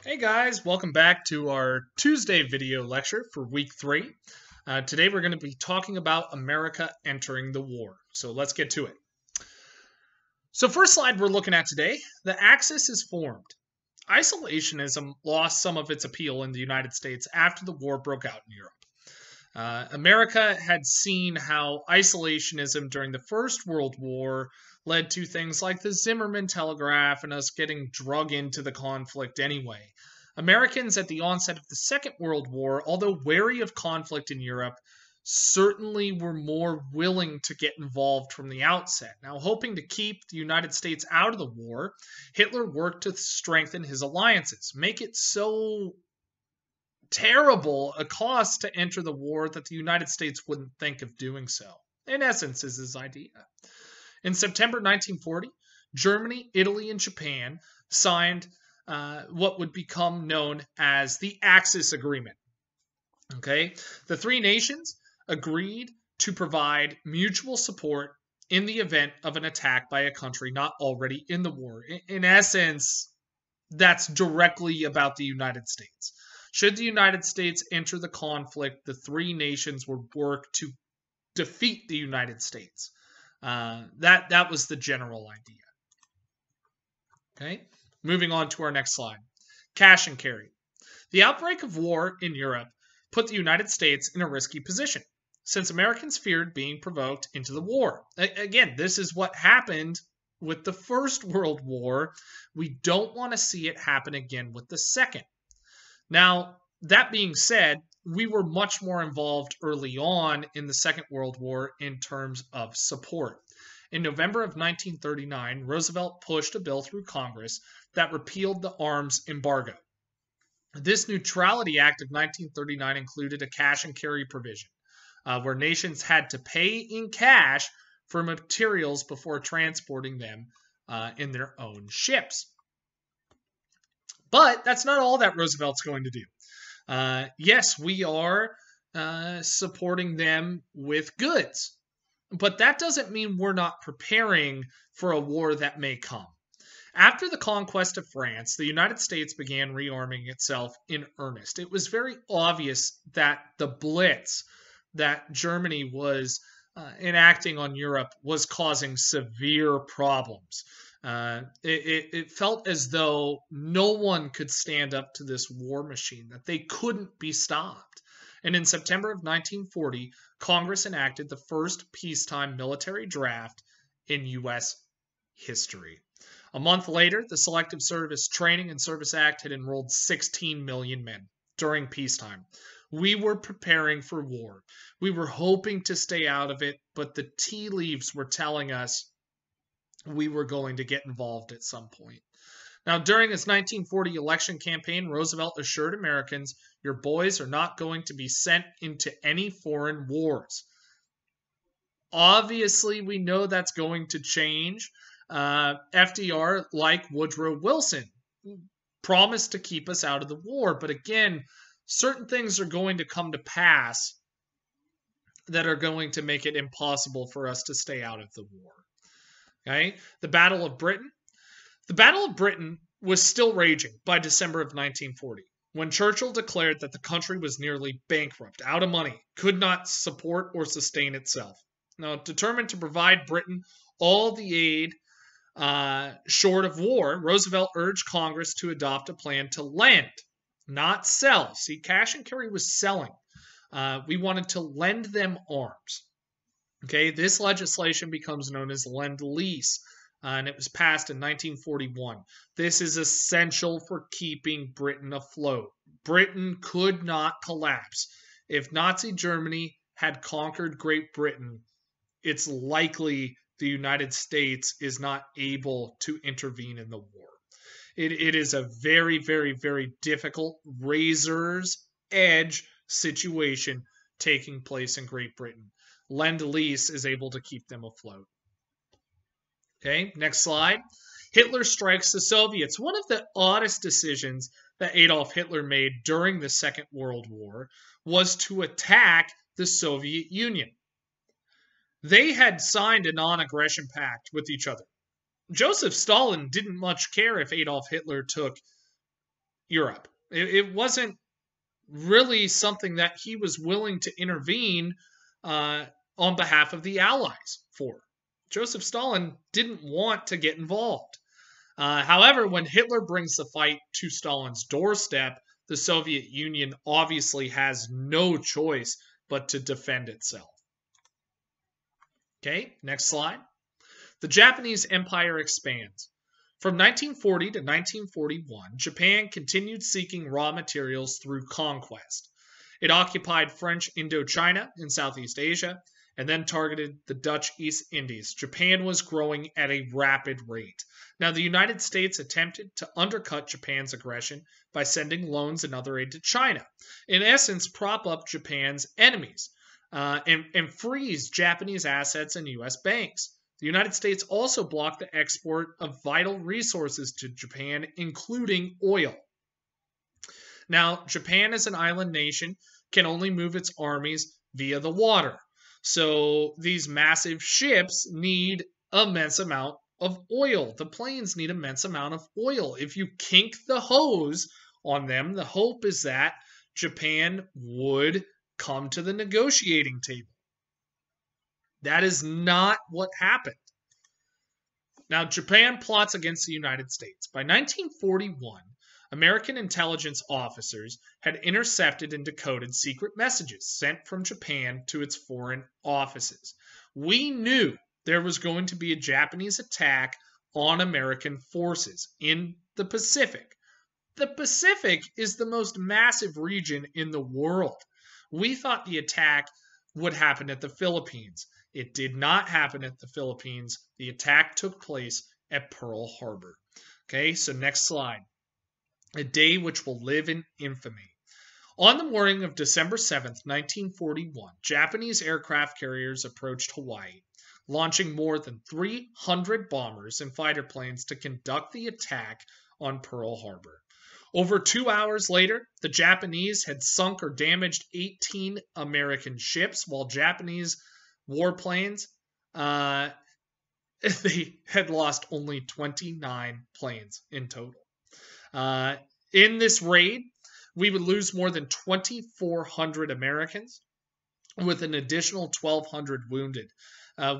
Hey guys, welcome back to our Tuesday video lecture for week 3. Today we're going to be talking about America entering the war. So let's get to it. So first slide we're looking at today, the Axis is formed. Isolationism lost some of its appeal in the United States after the war broke out in Europe. America had seen how isolationism during the First World War led to things like the Zimmerman Telegraph and us getting drug into the conflict anyway. Americans at the onset of the Second World War, although wary of conflict in Europe, certainly were more willing to get involved from the outset. Now, hoping to keep the United States out of the war, Hitler worked to strengthen his alliances, make it so terrible a cost to enter the war that the United States wouldn't think of doing so. In essence, is his idea. In September 1940, Germany, Italy, and Japan signed what would become known as the Axis Agreement. Okay, the three nations agreed to provide mutual support in the event of an attack by a country not already in the war. In essence, that's directly about the United States. Should the United States enter the conflict, the three nations would work to defeat the United States. That was the general idea. Okay, moving on to our next slide. Cash and carry. The outbreak of war in Europe put the United States in a risky position, since Americans feared being provoked into the war. Again, this is what happened with the First World War. We don't want to see it happen again with the Second. Now, that being said, we were much more involved early on in the Second World War in terms of support. In November of 1939, Roosevelt pushed a bill through Congress that repealed the arms embargo. This Neutrality Act of 1939 included a cash and carry provision, where nations had to pay in cash for materials before transporting them in their own ships. But that's not all that Roosevelt's going to do. Yes, we are supporting them with goods, but that doesn't mean we're not preparing for a war that may come. After the conquest of France, the United States began rearming itself in earnest. It was very obvious that the blitz that Germany was enacting on Europe was causing severe problems. It felt as though no one could stand up to this war machine, that they couldn't be stopped. And in September of 1940, Congress enacted the first peacetime military draft in U.S. history. A month later, the Selective Service Training and Service Act had enrolled 16 million men during peacetime. We were preparing for war. We were hoping to stay out of it, but the tea leaves were telling us we were going to get involved at some point. Now, during his 1940 election campaign, Roosevelt assured Americans, your boys are not going to be sent into any foreign wars. Obviously, we know that's going to change. FDR, like Woodrow Wilson, promised to keep us out of the war. But again, certain things are going to come to pass that are going to make it impossible for us to stay out of the war. Okay, the Battle of Britain. The Battle of Britain was still raging by December of 1940, when Churchill declared that the country was nearly bankrupt, out of money, could not support or sustain itself. Now, determined to provide Britain all the aid short of war, Roosevelt urged Congress to adopt a plan to lend, not sell. See, cash and carry was selling. We wanted to lend them arms. Okay, this legislation becomes known as Lendlease, and it was passed in 1941. This is essential for keeping Britain afloat. Britain could not collapse. If Nazi Germany had conquered Great Britain, it's likely the United States is not able to intervene in the war. It is a very, very, very difficult razor's edge situation taking place in Great Britain. Lend-Lease is able to keep them afloat. Okay, next slide. Hitler strikes the Soviets. One of the oddest decisions that Adolf Hitler made during the Second World War was to attack the Soviet Union. They had signed a non-aggression pact with each other. Joseph Stalin didn't much care if Adolf Hitler took Europe. It wasn't really something that he was willing to intervene on behalf of the Allies for. Joseph Stalin didn't want to get involved. However, when Hitler brings the fight to Stalin's doorstep, the Soviet Union obviously has no choice but to defend itself. Okay, next slide. The Japanese Empire expands. From 1940 to 1941, Japan continued seeking raw materials through conquest. It occupied French Indochina in Southeast Asia and then targeted the Dutch East Indies. Japan was growing at a rapid rate. Now, the United States attempted to undercut Japan's aggression by sending loans and other aid to China. In essence, prop up Japan's enemies and freeze Japanese assets in U.S. banks. The United States also blocked the export of vital resources to Japan, including oil. Now, Japan as an island nation can only move its armies via the water. So these massive ships need immense amount of oil. The planes need immense amount of oil. If you kink the hose on them, the hope is that Japan would come to the negotiating table. That is not what happened. Now, Japan plots against the United States. By 1941, American intelligence officers had intercepted and decoded secret messages sent from Japan to its foreign offices. We knew there was going to be a Japanese attack on American forces in the Pacific. The Pacific is the most massive region in the world. We thought the attack would happen at the Philippines. It did not happen at the Philippines. The attack took place at Pearl Harbor. Okay, so next slide. A day which will live in infamy. On the morning of December 7th, 1941, Japanese aircraft carriers approached Hawaii, launching more than 300 bombers and fighter planes to conduct the attack on Pearl Harbor. Over 2 hours later, the Japanese had sunk or damaged 18 American ships, while Japanese warplanes, they had lost only 29 planes in total. In this raid, we would lose more than 2,400 Americans with an additional 1,200 wounded.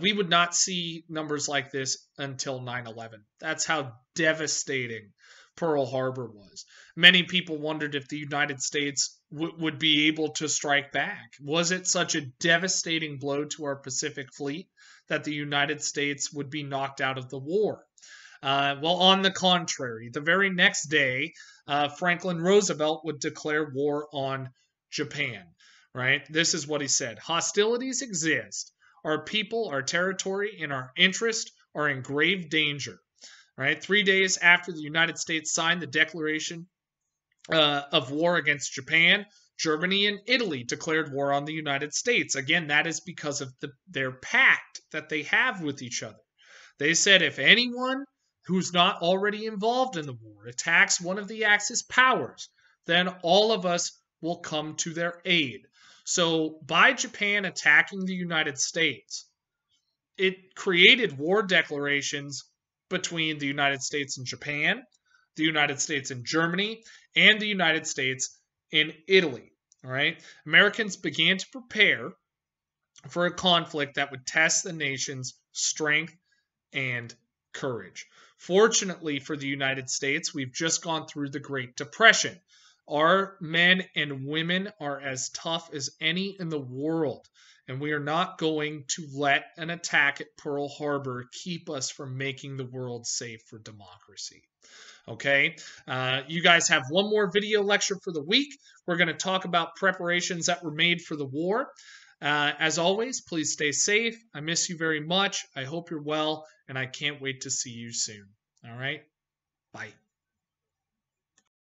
We would not see numbers like this until 9/11. That's how devastating Pearl Harbor was. Many people wondered if the United States would be able to strike back. Was it such a devastating blow to our Pacific Fleet that the United States would be knocked out of the war? Well, on the contrary, the very next day, Franklin Roosevelt would declare war on Japan, right? This is what he said. Hostilities exist. Our people, our territory, and our interest are in grave danger. Right, 3 days after the United States signed the declaration of war against Japan, Germany and Italy declared war on the United States. Again, that is because of their pact that they have with each other. They said if anyone who's not already involved in the war attacks one of the Axis powers, then all of us will come to their aid. So by Japan attacking the United States, it created war declarations between the United States and Japan, the United States and Germany, and the United States and Italy. All right, Americans began to prepare for a conflict that would test the nation's strength and courage. Fortunately for the United States, we've just gone through the Great Depression. Our men and women are as tough as any in the world, and we are not going to let an attack at Pearl Harbor keep us from making the world safe for democracy. Okay, you guys have one more video lecture for the week. We're going to talk about preparations that were made for the war. As always, please stay safe. I miss you very much. I hope you're well, and I can't wait to see you soon. All right, bye.